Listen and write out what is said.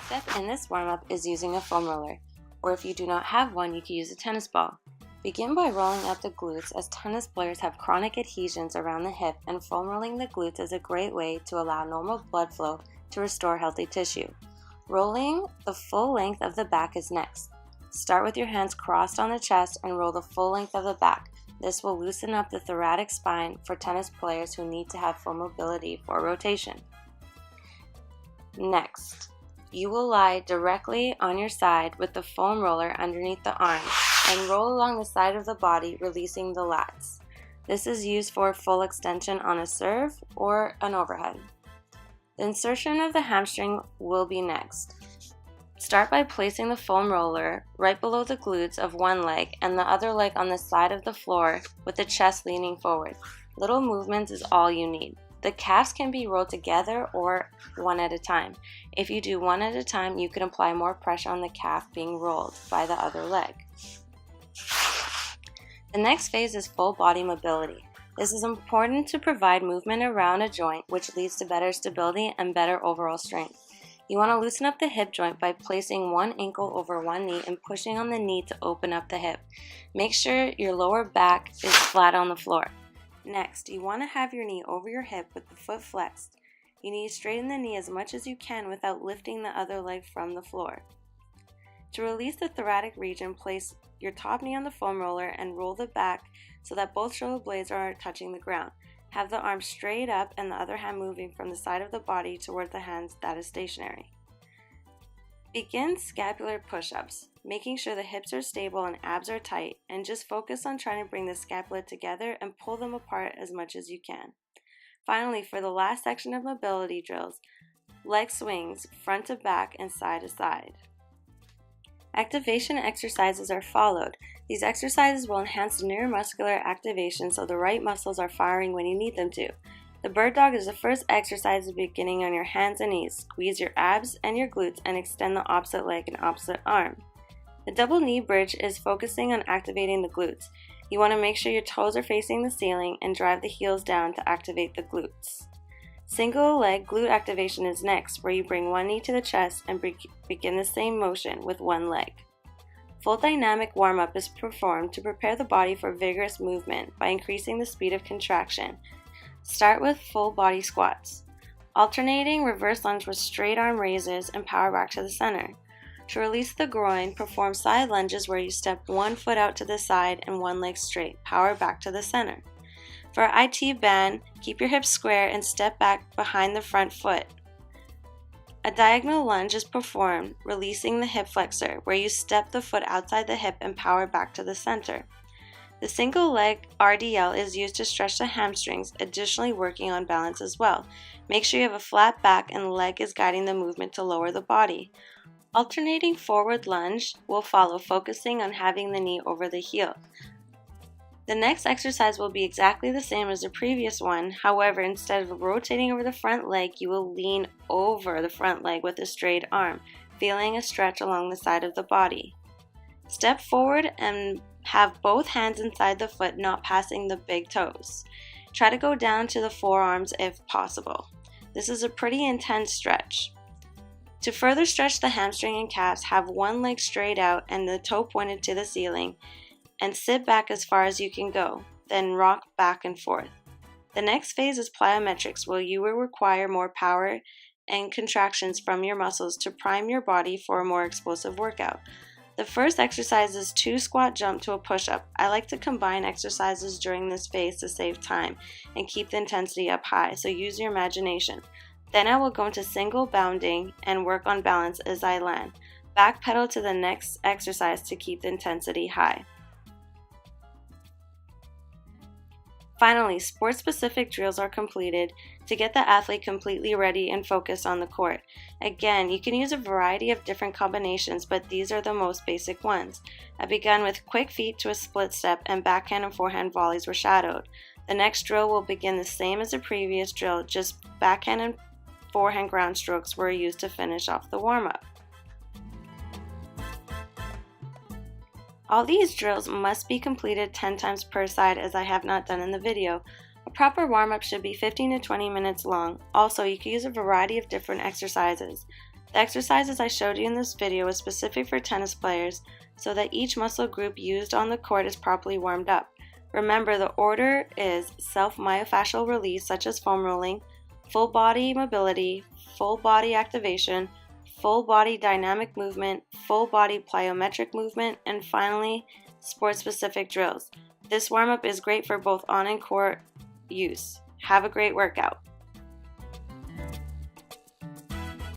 step in this warm-up is using a foam roller, or if you do not have one, you can use a tennis ball. Begin by rolling up the glutes, as tennis players have chronic adhesions around the hip, and foam rolling the glutes is a great way to allow normal blood flow to restore healthy tissue. Rolling the full length of the back is next. Start with your hands crossed on the chest and roll the full length of the back. This will loosen up the thoracic spine for tennis players who need to have full mobility for rotation. Next, you will lie directly on your side with the foam roller underneath the arms and roll along the side of the body, releasing the lats. This is used for full extension on a serve or an overhead. The insertion of the hamstring will be next. Start by placing the foam roller right below the glutes of one leg and the other leg on the side of the floor with the chest leaning forward. Little movements is all you need. The calves can be rolled together or one at a time. If you do one at a time, you can apply more pressure on the calf being rolled by the other leg. The next phase is full body mobility. This is important to provide movement around a joint, which leads to better stability and better overall strength. You want to loosen up the hip joint by placing one ankle over one knee and pushing on the knee to open up the hip. Make sure your lower back is flat on the floor. Next, you want to have your knee over your hip with the foot flexed. You need to straighten the knee as much as you can without lifting the other leg from the floor. To release the thoracic region, place your top knee on the foam roller and roll the back so that both shoulder blades are touching the ground. Have the arm straight up and the other hand moving from the side of the body toward the hands that is stationary. Begin scapular push-ups, making sure the hips are stable and abs are tight, and just focus on trying to bring the scapula together and pull them apart as much as you can. Finally, for the last section of mobility drills, leg swings front to back and side to side. Activation exercises are followed. These exercises will enhance the neuromuscular activation so the right muscles are firing when you need them to. The bird dog is the first exercise beginning on your hands and knees. Squeeze your abs and your glutes and extend the opposite leg and opposite arm. The double knee bridge is focusing on activating the glutes. You want to make sure your toes are facing the ceiling and drive the heels down to activate the glutes. Single leg glute activation is next, where you bring one knee to the chest and begin the same motion with one leg. Full dynamic warm-up is performed to prepare the body for vigorous movement by increasing the speed of contraction. Start with full body squats, alternating reverse lunge with straight arm raises and power back to the center. To release the groin, perform side lunges where you step one foot out to the side and one leg straight, power back to the center. For IT band, keep your hips square and step back behind the front foot. A diagonal lunge is performed, releasing the hip flexor, where you step the foot outside the hip and power back to the center. The single leg RDL is used to stretch the hamstrings, additionally working on balance as well. Make sure you have a flat back and the leg is guiding the movement to lower the body. Alternating forward lunge will follow, focusing on having the knee over the heel. The next exercise will be exactly the same as the previous one. However, instead of rotating over the front leg, you will lean over the front leg with a straight arm, feeling a stretch along the side of the body. Step forward and have both hands inside the foot, not passing the big toes. Try to go down to the forearms if possible. This is a pretty intense stretch. To further stretch the hamstring and calves, have one leg straight out and the toe pointed to the ceiling, and sit back as far as you can go, then rock back and forth. The next phase is plyometrics, where you will require more power and contractions from your muscles to prime your body for a more explosive workout. The first exercise is 2 squat jump to a push-up. I like to combine exercises during this phase to save time and keep the intensity up high, so use your imagination. Then I will go into single bounding and work on balance as I land. Back pedal to the next exercise to keep the intensity high. Finally, sport-specific drills are completed to get the athlete completely ready and focused on the court. Again, you can use a variety of different combinations, but these are the most basic ones. I began with quick feet to a split step, and backhand and forehand volleys were shadowed. The next drill will begin the same as the previous drill, just backhand and forehand ground strokes were used to finish off the warm-up. All these drills must be completed 10 times per side, as I have not done in the video. A proper warm-up should be 15 to 20 minutes long. Also, you can use a variety of different exercises. The exercises I showed you in this video is specific for tennis players so that each muscle group used on the court is properly warmed up. Remember, the order is self-myofascial release such as foam rolling, full body mobility, full body activation, full body dynamic movement, full body plyometric movement, and finally, sport-specific drills. This warm-up is great for both on and court use. Have a great workout.